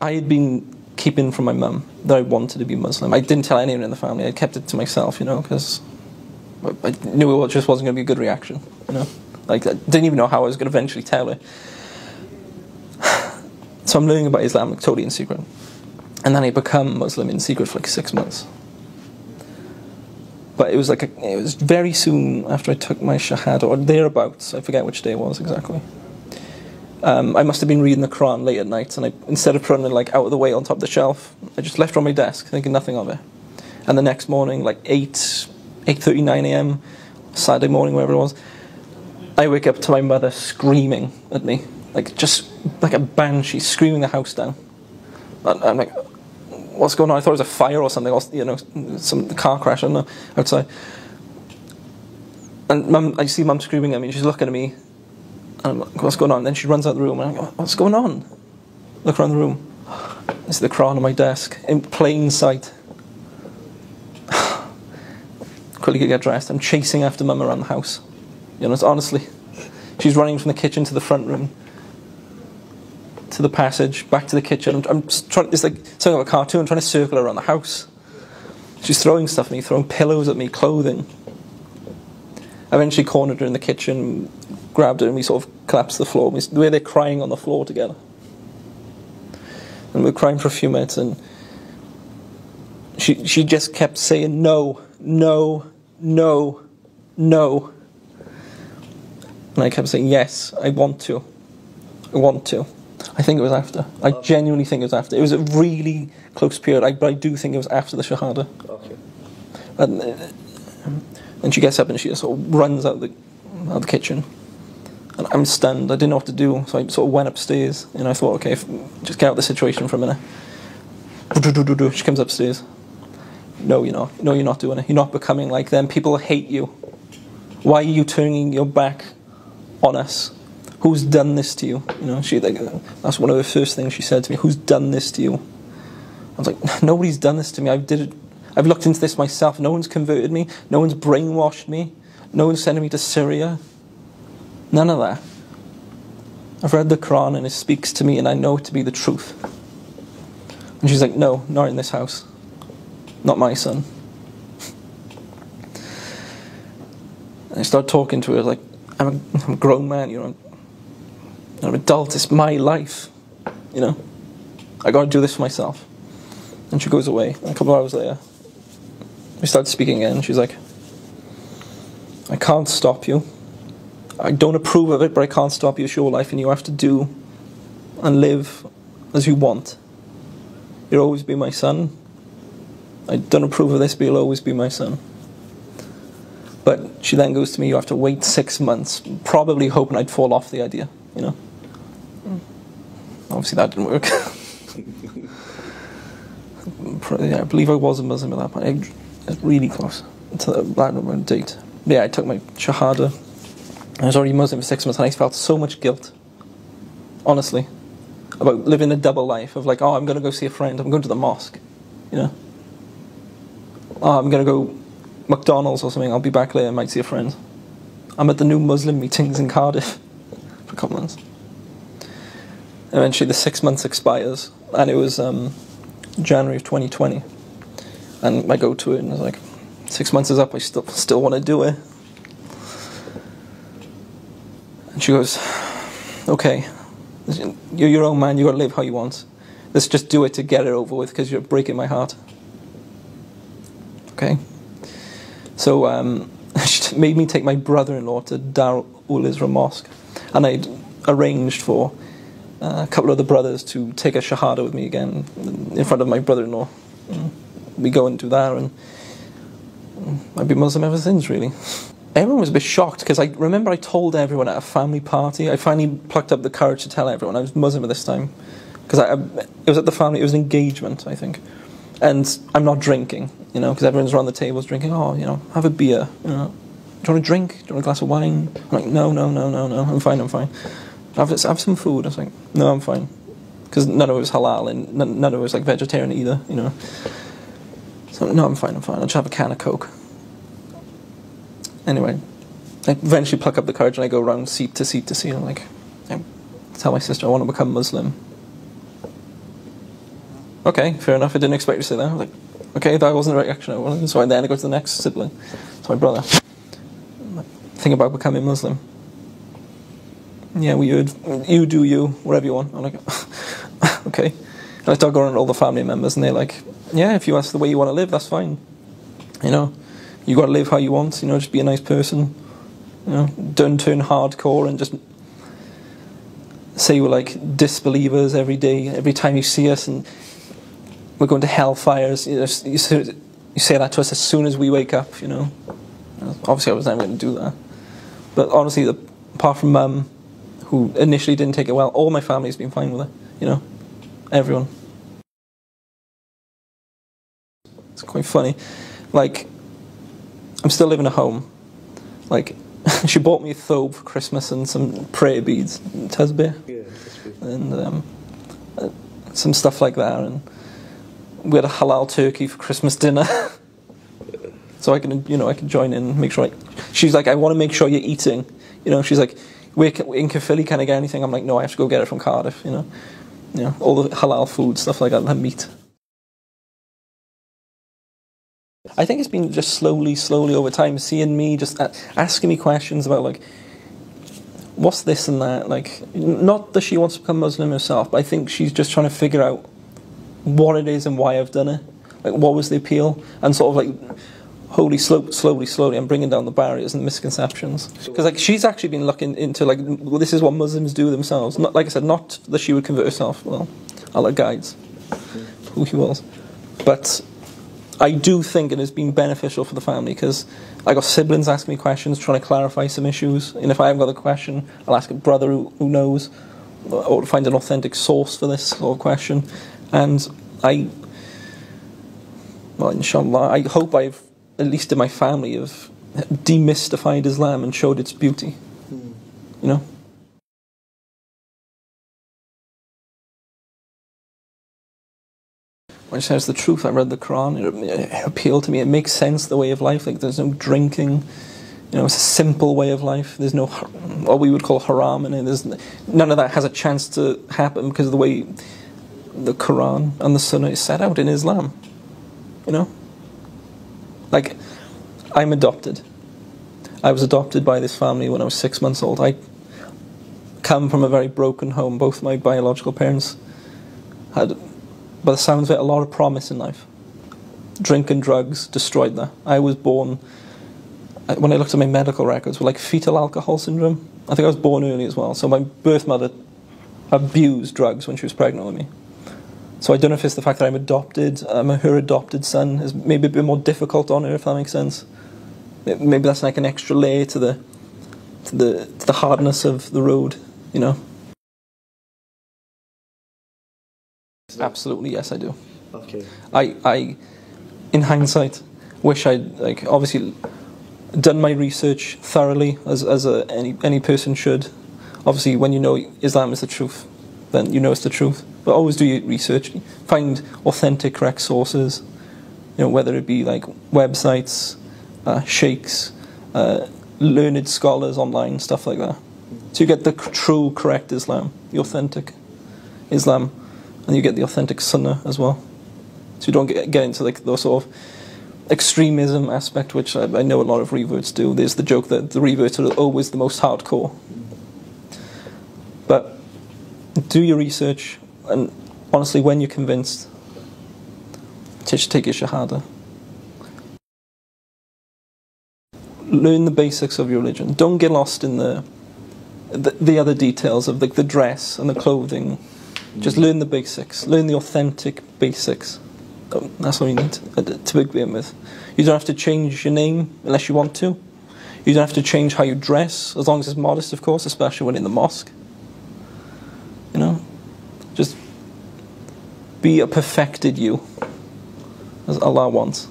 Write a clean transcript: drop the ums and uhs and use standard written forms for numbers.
I had been keeping from my mum that I wanted to be Muslim. I didn't tell anyone in the family. I kept it to myself, you know, because I knew it just wasn't going to be a good reaction, you know. Like, I didn't even know how I was going to eventually tell her. So I'm learning about Islam totally in secret. And then I become Muslim in secret for like 6 months. But it was like it was very soon after I took my Shahada, or thereabouts. I forget which day it was exactly. I must have been reading the Quran late at night, and instead of putting it like out of the way on top of the shelf, I just left it on my desk, thinking nothing of it. And the next morning, like 8:39 a.m., Saturday morning, wherever it was, I wake up to my mother screaming at me, like just like a banshee, screaming the house down. And I'm like, what's going on? I thought it was a fire or something, or, you know, some car crash, I don't know, outside. And I see Mum screaming at me, and she's looking at me, and I'm like, what's going on? And then she runs out of the room, and I'm like, what's going on? Look around the room. There's the Quran on my desk, in plain sight. Quickly get dressed. I'm chasing after Mum around the house. You know, honestly, she's running from the kitchen to the front room, to the passage, back to the kitchen. I'm trying. It's like something like a cartoon. I'm trying to circle around the house. She's throwing stuff at me, throwing pillows at me, clothing. I eventually cornered her in the kitchen, grabbed her, and we sort of collapsed to the floor. The way they're crying on the floor together, and we were crying for a few minutes, and she just kept saying no, no, no, no. And I kept saying, yes, I want to. I want to. I think it was after. I genuinely think it was after. It was a really close period, but I do think it was after the Shahada. Okay. And she gets up and she just sort of runs out of the kitchen. And I'm stunned. I didn't know what to do, so I sort of went upstairs. And I thought, okay, just get out of the situation for a minute. She comes upstairs. No, you're not. No, you're not doing it. You're not becoming like them. People hate you. Why are you turning your back on us? Who's done this to you? You know, that's one of the first things she said to me. Who's done this to you? I was like, nobody's done this to me. I've looked into this myself. No one's converted me. No one's brainwashed me. No one's sending me to Syria. None of that. I've read the Quran and it speaks to me and I know it to be the truth. And she's like, no, not in this house. Not my son. And I started talking to her like, I'm a grown man, you know. I'm an adult. It's my life, you know. I got to do this for myself. And she goes away. And a couple of hours later, we started speaking again. She's like, I can't stop you. I don't approve of it, but I can't stop you. It's your life, and you have to do and live as you want. You'll always be my son. I don't approve of this, but you'll always be my son. But she then goes to me, you have to wait 6 months, probably hoping I'd fall off the idea, you know. Obviously that didn't work. Yeah, I believe I was a Muslim at that point. I was really close to that date. Yeah, I took my Shahada. I was already Muslim for 6 months and I felt so much guilt, honestly, about living a double life of like, oh, I'm going to go see a friend, I'm going to the mosque, you know. Oh, I'm going to go McDonald's or something, I'll be back later, I might see a friend. I'm at the new Muslim meetings in Cardiff for a couple months. Eventually the 6 months expires, and it was January of 2020. And I go to it and I was like, 6 months is up, I still want to do it. And she goes, okay, you're your own man, you got to live how you want. Let's just do it to get it over with, because you're breaking my heart. Okay. So she made me take my brother-in-law to Dar ul-Isra Mosque, and I'd arranged for a couple of the brothers to take a Shahada with me again in front of my brother-in-law. We go and do that, and I've been Muslim ever since, really. Everyone was a bit shocked, because I remember I told everyone at a family party. I finally plucked up the courage to tell everyone I was Muslim at this time, because it was at the family, it was an engagement, I think. And I'm not drinking, you know, because everyone's around the tables drinking. Oh, you know, have a beer, you know. Do you want a drink? Do you want a glass of wine? I'm like, no, I'm fine. Have some food. I was like, no, I'm fine. Because none of it was halal, and none of it was like vegetarian either, you know. So, no, I'm fine. I'll just have a can of Coke. Anyway, I eventually pluck up the courage and I go around seat to seat. I'm like, I tell my sister I want to become Muslim. okay, fair enough. I didn't expect you to say that. I was like, okay, that wasn't the right reaction. So then I go to the next sibling. It's my brother. Think about becoming Muslim. Yeah, we heard, you do you, whatever you want. I'm like, okay. And I start going around to all the family members, and they're like, yeah, if that's the way you want to live, that's fine. You know, you got to live how you want. You know, just be a nice person. You know, don't turn hardcore and just say we're like disbelievers every day, every time you see us, and we're going to hellfires. You say that to us as soon as we wake up. You know, obviously I was never going to do that. But honestly, apart from Mum, who initially didn't take it well, all my family's been fine with it. You know, everyone. It's quite funny. Like, I'm still living at home. Like, she bought me a thobe for Christmas and some prayer beads, tasbih, and some stuff like that. And we had a halal turkey for Christmas dinner, so I can, I can join in and make sure. She's like, I want to make sure you're eating. You know, she's like, we're in Caerphilly, can I get anything? I'm like, no, I have to go get it from Cardiff. You know, all the halal food, stuff like that, and meat. I think it's been just slowly over time, seeing me just asking me questions about, like, what's this and that. Like, not that she wants to become Muslim herself, but I think she's just trying to figure out what it is and why I've done it. Like, what was the appeal? And sort of like, slowly, I'm bringing down the barriers and the misconceptions. Because, like, she's actually been looking into, like, well, this is what Muslims do themselves. Not, like I said, not that she would convert herself. Well, Allah guides who he wills. But I do think it has been beneficial for the family, because I got siblings asking me questions, trying to clarify some issues, and if I haven't got the question, I'll ask a brother who knows, or find an authentic source for this sort of question. And well, inshallah, I hope I've, at least in my family, have demystified Islam and showed its beauty. You know? When it says the truth, I read the Quran, it appealed to me. It makes sense, the way of life. Like, there's no drinking, it's a simple way of life. There's no what we would call haram in it. None of that has a chance to happen because of the way the Quran and the Sunnah is set out in Islam. You know? Like, I'm adopted. I was adopted by this family when I was 6 months old. I come from a very broken home. Both my biological parents had, by the sounds of it, a lot of promise in life. Drink and drugs destroyed that. I was born, when I looked at my medical records, with like fetal alcohol syndrome. I think I was born early as well. So my birth mother abused drugs when she was pregnant with me. So I don't know if it's the fact that I'm adopted, her adopted son is maybe a bit more difficult on her, if that makes sense. Maybe that's like an extra layer to the hardness of the road, you know. Absolutely, yes, I do. Okay. I, in hindsight, wish I'd, like, obviously done my research thoroughly, as any person should. Obviously, when you know Islam is the truth, then you know it's the truth. But always do your research. Find authentic, correct sources. Whether it be like websites, sheikhs, learned scholars online, stuff like that. So you get the true, correct Islam, the authentic Islam. And you get the authentic Sunnah as well. So you don't get into like the sort of extremism aspect, which I know a lot of reverts do. There's the joke that the reverts are always the most hardcore. But do your research, and honestly, when you're convinced, just take your shahada. Learn the basics of your religion. Don't get lost in the other details of like the dress and the clothing. Just learn the basics. Learn the authentic basics. That's all you need to begin with. You don't have to change your name unless you want to. You don't have to change how you dress, as long as it's modest, of course, especially when in the mosque. Just be a perfected you, as Allah wants.